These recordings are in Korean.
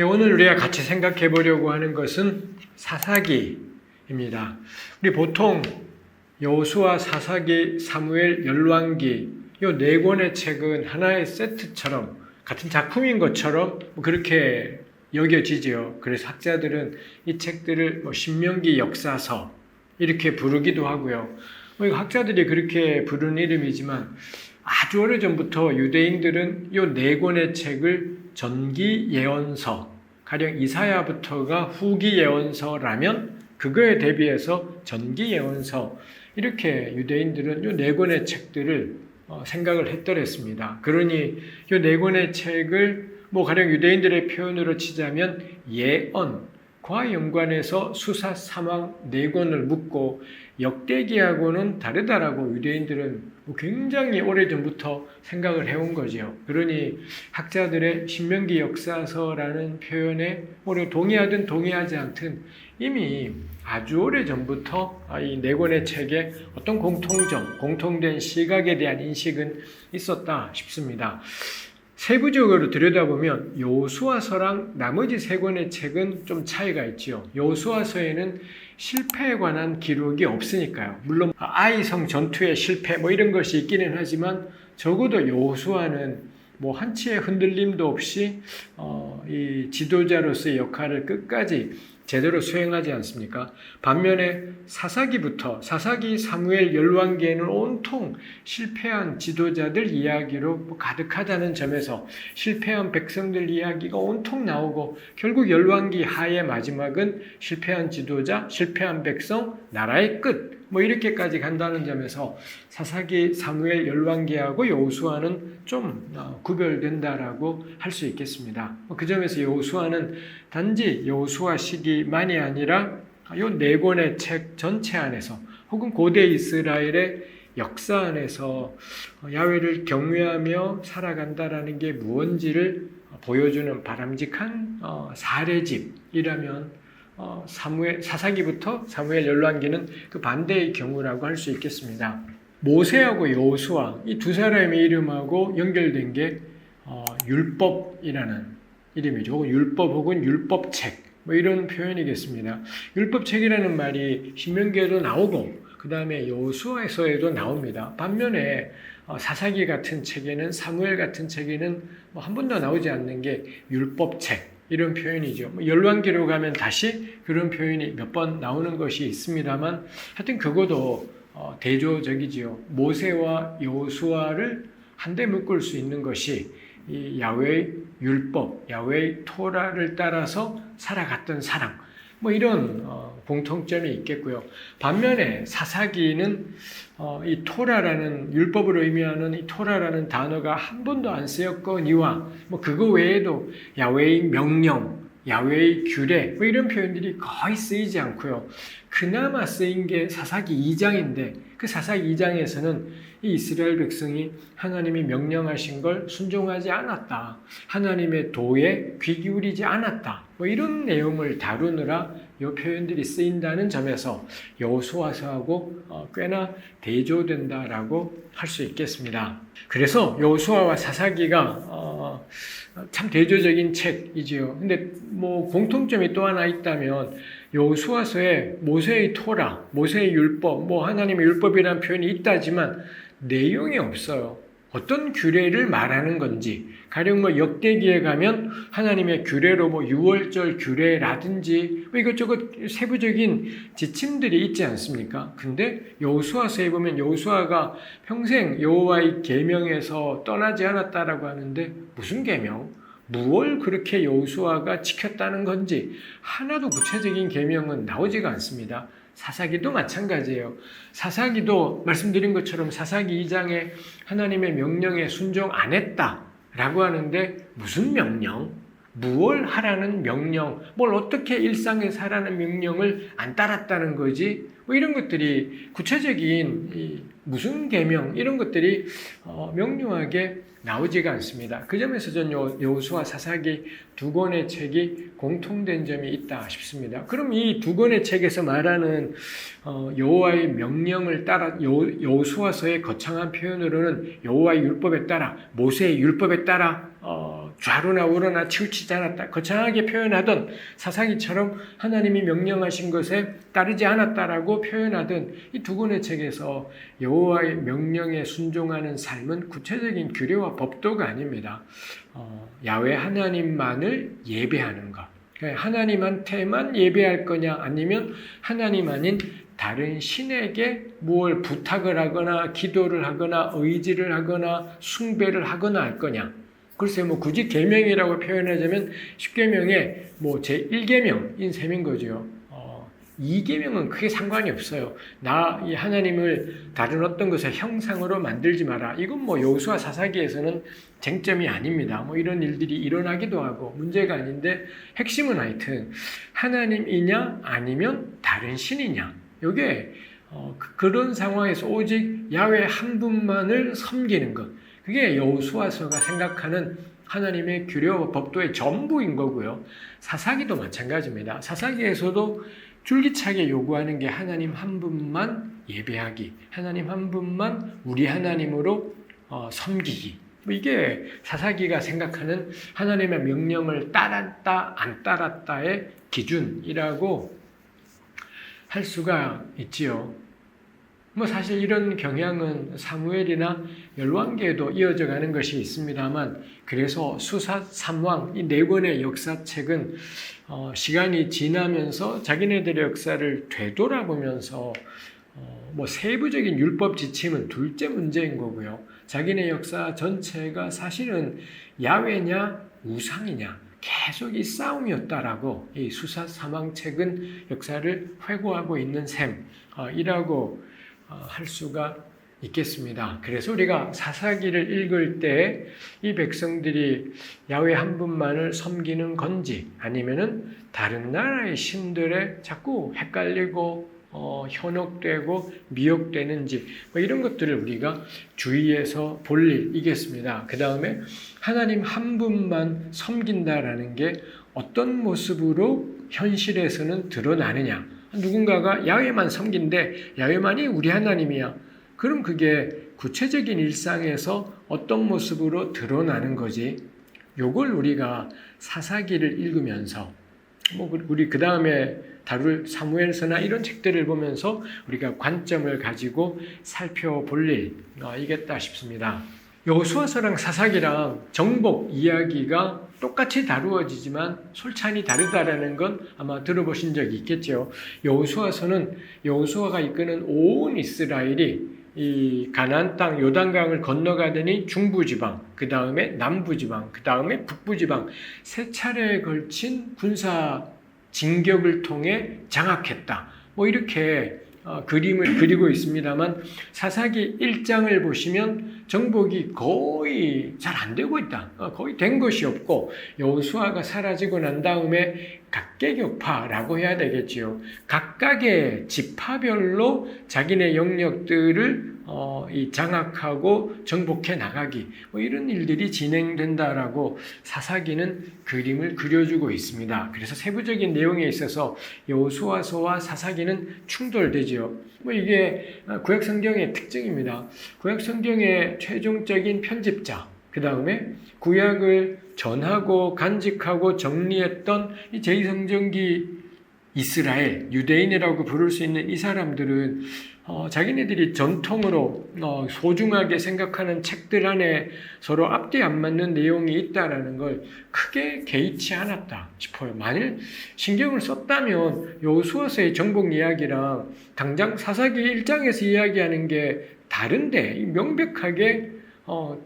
오늘 우리가 같이 생각해 보려고 하는 것은 사사기입니다. 우리 보통 여호수아, 사사기, 사무엘, 열왕기 이 네 권의 책은 하나의 세트처럼 같은 작품인 것처럼 그렇게 여겨지지요. 그래서 학자들은 이 책들을 신명기 역사서 이렇게 부르기도 하고요. 학자들이 그렇게 부르는 이름이지만 아주 오래전부터 유대인들은 이 네 권의 책을 전기 예언서, 가령 이사야부터가 후기 예언서라면 그거에 대비해서 전기 예언서, 이렇게 유대인들은 이 네 권의 책들을 생각을 했더랬습니다. 그러니 이 네 권의 책을 가령 유대인들의 표현으로 치자면 예언과 연관해서 수사 사망 네 권을 묶고 역대기하고는 다르다라고 유대인들은 굉장히 오래전부터 생각을 해온 거죠. 그러니 학자들의 신명기 역사서라는 표현에 동의하든 동의하지 않든 이미 아주 오래전부터 이 네 권의 책에 어떤 공통된 시각에 대한 인식은 있었다 싶습니다. 세부적으로 들여다보면 여호수아서랑 나머지 세 권의 책은 좀 차이가 있지요. 여호수아서에는 실패에 관한 기록이 없으니까요. 물론 아이성 전투의 실패 이런 것이 있기는 하지만 적어도 여호수아는 한치의 흔들림도 없이 이 지도자로서의 역할을 끝까지 제대로 수행하지 않습니까? 반면에 사사기, 사무엘, 열왕기에는 온통 실패한 지도자들 이야기로 가득하다는 점에서 실패한 백성들 이야기가 온통 나오고 결국 열왕기 하의 마지막은 실패한 지도자, 실패한 백성, 나라의 끝 이렇게까지 간다는 점에서 사사기, 사무엘, 열왕기하고 여호수아는 좀 구별된다라고 할 수 있겠습니다. 그 점에서 여호수아는 단지 여호수아 시기만이 아니라 이 네 권의 책 전체 안에서 혹은 고대 이스라엘의 역사 안에서 야훼를 경외하며 살아간다라는 게 무언지를 보여주는 바람직한 사례집이라면 사사기부터 사무엘, 열왕기는 그 반대의 경우라고 할 수 있겠습니다. 모세하고 여호수아 이 두 사람의 이름하고 연결된 게 율법이라는 이름이죠. 혹은 율법 혹은 율법책 이런 표현이겠습니다. 율법책이라는 말이 신명기에도 나오고 그 다음에 여호수아서에도 나옵니다. 반면에 사사기 같은 책에는, 사무엘 같은 책에는 한 번도 나오지 않는 게 율법책 이런 표현이죠. 열왕기로 가면 다시 그런 표현이 몇 번 나오는 것이 있습니다만 하여튼 그것도 대조적이지요. 모세와 여호수아를 한데 묶을 수 있는 것이 이 야훼의 율법, 야훼의 토라를 따라서 살아갔던 사람, 이런 공통점이 있겠고요. 반면에 사사기는 이 토라라는 율법을 의미하는 이 토라라는 단어가 한 번도 안 쓰였거니와 그거 외에도 야훼의 명령, 야훼의 규례 이런 표현들이 거의 쓰이지 않고요. 그나마 쓰인 게 사사기 2장인데 그 사사기 2장에서는 이 이스라엘 백성이 하나님이 명령하신 걸 순종하지 않았다. 하나님의 도에 귀 기울이지 않았다. 이런 내용을 다루느라 이 표현들이 쓰인다는 점에서 여호수아서하고 꽤나 대조된다라고 할 수 있겠습니다. 그래서 여호수아와 사사기가 참 대조적인 책이지요. 근데 공통점이 또 하나 있다면 여호수아서에 모세의 토라, 모세의 율법, 하나님의 율법이라는 표현이 있다지만 내용이 없어요. 어떤 규례를 말하는 건지, 가령 역대기에 가면 하나님의 규례로 유월절 규례라든지 이것저것 세부적인 지침들이 있지 않습니까? 근데 여호수아서에 보면 여호수아가 평생 여호와의 계명에서 떠나지 않았다라고 하는데 무슨 계명? 무엇을 그렇게 여호수아가 지켰다는 건지 하나도 구체적인 계명은 나오지가 않습니다. 사사기도 마찬가지예요. 사사기도 말씀드린 것처럼 사사기 2장에 하나님의 명령에 순종 안 했다라고 하는데 무슨 명령? 무엇을 하라는 명령? 뭘 어떻게 일상에서 하라는 명령을 안 따랐다는 거지? 이런 것들이 구체적인 무슨 계명 이런 것들이 명료하게 나오지가 않습니다. 그 점에서 전 여호수아 사사기 두 권의 책이 공통된 점이 있다 싶습니다. 그럼 이 두 권의 책에서 말하는 여호와의 명령을 따라 여호수아서의 거창한 표현으로는 여호와의 율법에 따라 모세의 율법에 따라 좌로나 우로나 치우치지 않았다. 거창하게 표현하던 사사기처럼 하나님이 명령하신 것에 따르지 않았다라고 표현하던 이 두 권의 책에서 여호와의 명령에 순종하는 삶은 구체적인 규례와 법도가 아닙니다. 야훼 하나님만을 예배하는 것. 하나님한테만 예배할 거냐 아니면 하나님 아닌 다른 신에게 뭘 부탁을 하거나 기도를 하거나 의지를 하거나 숭배를 하거나 할 거냐. 글쎄 굳이 계명이라고 표현하자면 10계명의 제1계명인 셈인 거죠. 2계명은 크게 상관이 없어요. 이 하나님을 다른 어떤 것의 형상으로 만들지 마라. 이건 여호수아 사사기에서는 쟁점이 아닙니다. 이런 일들이 일어나기도 하고 문제가 아닌데 핵심은 하여튼 하나님이냐 아니면 다른 신이냐. 이게 그런 상황에서 오직 야훼 한 분만을 섬기는 것. 그게 여호수아서가 생각하는 하나님의 규례와 법도의 전부인 거고요. 사사기도 마찬가지입니다. 사사기에서도 줄기차게 요구하는 게 하나님 한 분만 예배하기, 하나님 한 분만 우리 하나님으로 섬기기. 이게 사사기가 생각하는 하나님의 명령을 따랐다 안 따랐다의 기준이라고 할 수가 있지요. 사실 이런 경향은 사무엘이나 열왕기에도 이어져 가는 것이 있습니다만, 그래서 수사 3왕 이 네 권의 역사책은 시간이 지나면서 자기네들의 역사를 되돌아보면서 세부적인 율법 지침은 둘째 문제인 거고요. 자기네 역사 전체가 사실은 야훼냐 우상이냐 계속 이 싸움이었다라고 이 수사 3왕 책은 역사를 회고하고 있는 셈이라고 할 수가 있겠습니다. 그래서 우리가 사사기를 읽을 때 이 백성들이 야훼 한 분만을 섬기는 건지 아니면은 다른 나라의 신들에 자꾸 헷갈리고 현혹되고 미혹되는지 이런 것들을 우리가 주의해서 볼 일이겠습니다. 그 다음에 하나님 한 분만 섬긴다라는 게 어떤 모습으로 현실에서는 드러나느냐. 누군가가 야훼만 섬긴데 야훼만이 우리 하나님이야. 그럼 그게 구체적인 일상에서 어떤 모습으로 드러나는 거지? 요걸 우리가 사사기를 읽으면서 우리 그 다음에 다룰 사무엘서나 이런 책들을 보면서 우리가 관점을 가지고 살펴볼 일이겠다 싶습니다. 여호수아서랑 사사기랑 정복 이야기가 똑같이 다루어지지만 솔찬히 다르다라는 건 아마 들어보신 적이 있겠죠. 여호수아서는 여호수아가 이끄는 온 이스라엘이 이 가나안 땅 요단강을 건너가더니 중부지방, 그 다음에 남부지방, 그 다음에 북부지방 세 차례에 걸친 군사 진격을 통해 장악했다. 이렇게 그림을 그리고 있습니다만 사사기 1장을 보시면 정복이 거의 잘 안 되고 있다. 거의 된 것이 없고 여호수아가 사라지고 난 다음에 각계격파라고 해야 되겠지요. 각각의 지파별로 자기네 영역들을 장악하고 정복해 나가기 이런 일들이 진행된다라고 사사기는 그림을 그려주고 있습니다. 그래서 세부적인 내용에 있어서 여호수아서와 사사기는 충돌되지요. 이게 구약 성경의 특징입니다. 구약 성경의 최종적인 편집자, 그 다음에 구약을 전하고 간직하고 정리했던 이 제2성경기 이스라엘, 유대인이라고 부를 수 있는 이 사람들은 자기네들이 전통으로 소중하게 생각하는 책들 안에 서로 앞뒤 안 맞는 내용이 있다라는 걸 크게 개의치 않았다 싶어요. 만일 신경을 썼다면 여호수아서의 정복 이야기랑 당장 사사기 1장에서 이야기하는 게 다른데 명백하게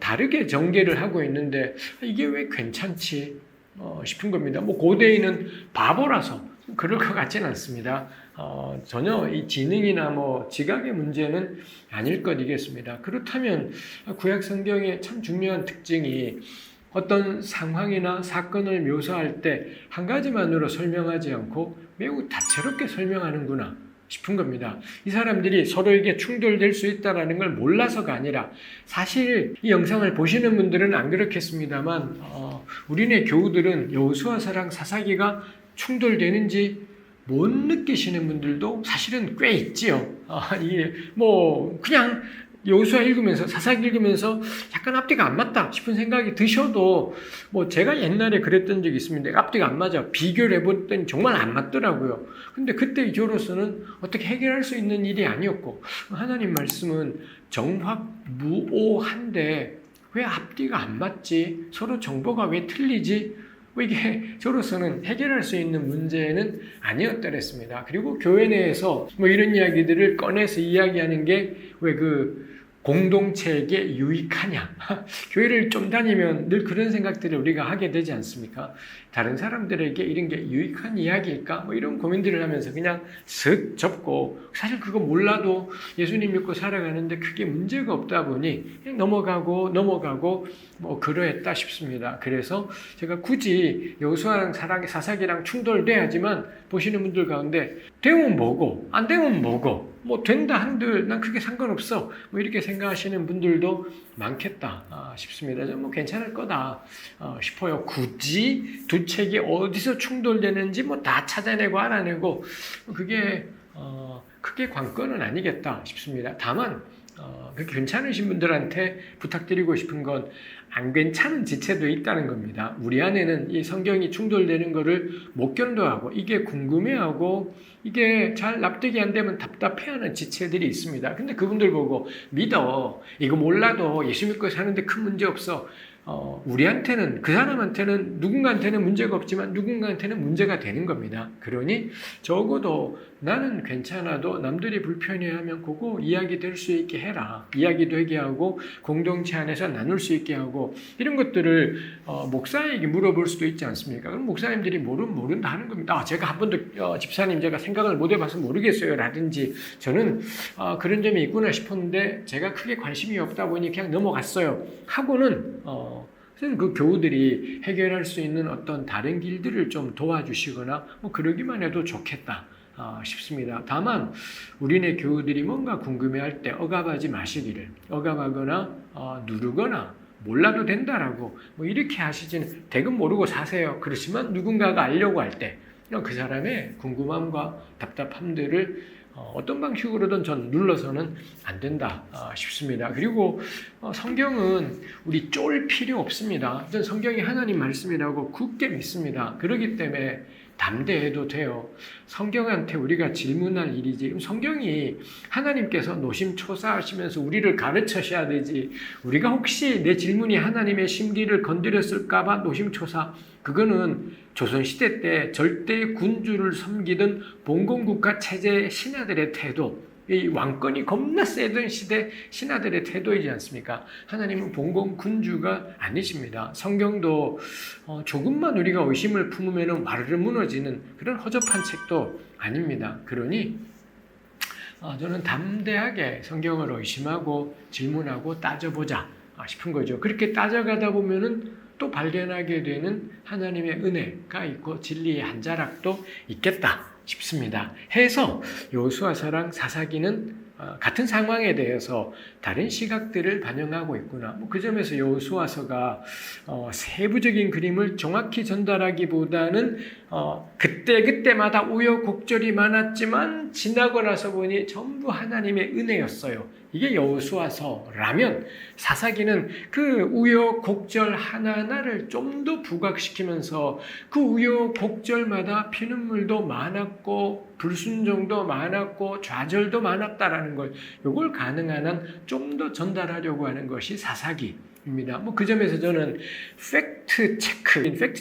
다르게 전개를 하고 있는데 이게 왜 괜찮지 싶은 겁니다. 고대인은 바보라서 그럴 것 같지는 않습니다. 전혀 이 지능이나 지각의 문제는 아닐 것이겠습니다. 그렇다면 구약 성경의 참 중요한 특징이 어떤 상황이나 사건을 묘사할 때 한 가지만으로 설명하지 않고 매우 다채롭게 설명하는구나 싶은 겁니다. 이 사람들이 서로에게 충돌될 수 있다는 걸 몰라서가 아니라 사실 이 영상을 보시는 분들은 안 그렇겠습니다만 우리네 교우들은 여호수아서랑 사사기가 충돌되는지 못 느끼시는 분들도 사실은 꽤 있지요. 그냥 여호수아 읽으면서, 사사기 읽으면서 약간 앞뒤가 안 맞다 싶은 생각이 드셔도 뭐 제가 옛날에 그랬던 적이 있습니다. 앞뒤가 안 맞아. 비교를 해봤더니 정말 안 맞더라고요. 근데 그때 저로서는 어떻게 해결할 수 있는 일이 아니었고, 하나님 말씀은 정확무오한데 왜 앞뒤가 안 맞지? 서로 정보가 왜 틀리지? 이게 저로서는 해결할 수 있는 문제는 아니었더랬습니다. 그리고 교회 내에서 뭐 이런 이야기들을 꺼내서 이야기하는 게 왜 공동체에게 유익하냐? 교회를 좀 다니면 늘 그런 생각들을 우리가 하게 되지 않습니까? 다른 사람들에게 이런 게 유익한 이야기일까? 뭐 이런 고민들을 하면서 그냥 슥 접고, 사실 그거 몰라도 예수님 믿고 살아가는데 크게 문제가 없다 보니 넘어가고 뭐 그러했다 싶습니다. 그래서 제가 굳이 여호수아랑 사사기랑 충돌돼야지만 보시는 분들 가운데 되면 뭐고 안 되면 뭐고, 뭐 된다 한들 난 크게 상관없어, 뭐 이렇게 생각하시는 분들도 많겠다 싶습니다. 좀 뭐 괜찮을 거다 싶어요. 굳이 두 책이 어디서 충돌되는지 뭐 다 찾아내고 알아내고 그게 크게 관건은 아니겠다 싶습니다. 다만 그렇게 괜찮으신 분들한테 부탁드리고 싶은 건 안 괜찮은 지체도 있다는 겁니다. 우리 안에는 이 성경이 충돌되는 거를 못 견뎌하고, 이게 궁금해하고, 이게 잘 납득이 안 되면 답답해하는 지체들이 있습니다. 근데 그분들 보고 믿어, 이거 몰라도 예수 믿고 사는데 큰 문제 없어. 우리한테는, 그 사람한테는, 누군가한테는 문제가 없지만 누군가한테는 문제가 되는 겁니다. 그러니 적어도 나는 괜찮아도 남들이 불편해하면 그거 이야기 될 수 있게 해라. 이야기도 하게 하고 공동체 안에서 나눌 수 있게 하고, 이런 것들을 목사에게 물어볼 수도 있지 않습니까? 그럼 목사님들이 모른다 하는 겁니다. 제가 한 번도 집사님 제가 생각을 못 해봐서 모르겠어요 라든지, 저는 그런 점이 있구나 싶었는데 제가 크게 관심이 없다 보니 그냥 넘어갔어요 하고는 그 교우들이 해결할 수 있는 어떤 다른 길들을 좀 도와주시거나 뭐 그러기만 해도 좋겠다 싶습니다. 다만 우리네 교우들이 뭔가 궁금해할 때 억압하지 마시기를, 억압하거나 누르거나 몰라도 된다라고 뭐 이렇게 하시지는, 대금 모르고 사세요. 그렇지만 누군가가 알려고 할 때 그 사람의 궁금함과 답답함들을 어떤 방식으로든 전 눌러서는 안 된다 싶습니다. 그리고 성경은 우리 쫄 필요 없습니다. 전 성경이 하나님 말씀이라고 굳게 믿습니다. 그렇기 때문에 담대해도 돼요. 성경한테 우리가 질문할 일이지, 성경이 하나님께서 노심초사하시면서 우리를 가르쳐셔야 되지, 우리가 혹시 내 질문이 하나님의 심기를 건드렸을까봐 노심초사, 그거는 조선시대 때 절대 군주를 섬기던 봉건국가 체제 신하들의 태도, 이 왕권이 겁나 세던 시대 신하들의 태도이지 않습니까? 하나님은 봉건 군주가 아니십니다. 성경도 조금만 우리가 의심을 품으면 와르르 무너지는 그런 허접한 책도 아닙니다. 그러니 저는 담대하게 성경을 의심하고 질문하고 따져보자 싶은 거죠. 그렇게 따져가다 보면은 또 발견하게 되는 하나님의 은혜가 있고 진리의 한 자락도 있겠다 싶습니다. 해서 여호수아서랑 사사기는 같은 상황에 대해서 다른 시각들을 반영하고 있구나. 그 점에서 여호수아서가 세부적인 그림을 정확히 전달하기보다는 그때마다 우여곡절이 많았지만 지나고 나서 보니 전부 하나님의 은혜였어요. 이게 여호수아서라면, 사사기는 그 우여곡절 하나하나를 좀 더 부각시키면서 그 우여곡절마다 피눈물도 많았고 불순종도 많았고 좌절도 많았다라는 걸, 이걸 가능한 한 좀 더 전달하려고 하는 것이 사사기입니다. 그 점에서 저는 팩트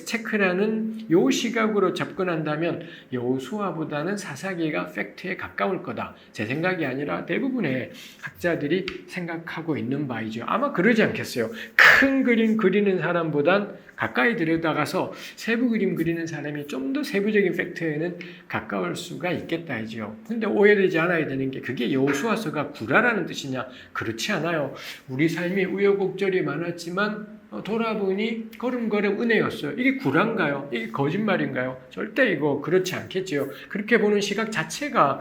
체크라는 요 시각으로 접근한다면 여호수아보다는 사사기가 팩트에 가까울 거다. 제 생각이 아니라 대부분의 학자들이 생각하고 있는 바이죠. 아마 그러지 않겠어요. 큰 그림 그리는 사람보단 가까이 들여다가서 세부 그림 그리는 사람이 좀 더 세부적인 팩트에는 가까울 수가 있겠다죠. 근데 오해되지 않아야 되는 게, 그게 여호수아서가 구라라는 뜻이냐? 그렇지 않아요. 우리 삶이 우여곡절이 많았지만 돌아보니 걸음걸음 은혜였어요. 이게 구란가요? 이게 거짓말인가요? 절대 이거 그렇지 않겠지요. 그렇게 보는 시각 자체가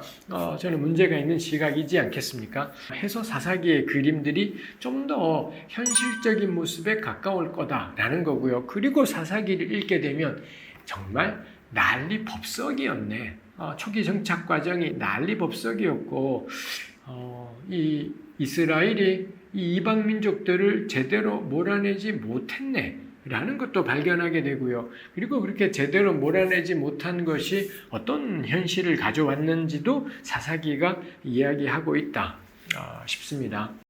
저는 문제가 있는 시각이지 않겠습니까? 해서 사사기의 그림들이 좀 더 현실적인 모습에 가까울 거다라는 거고요. 그리고 사사기를 읽게 되면 정말 난리 법석이었네. 초기 정착 과정이 난리 법석이었고, 이 이스라엘이 이 이방 민족들을 제대로 몰아내지 못했네 라는 것도 발견하게 되고요. 그리고 그렇게 제대로 몰아내지 못한 것이 어떤 현실을 가져왔는지도 사사기가 이야기하고 있다 싶습니다.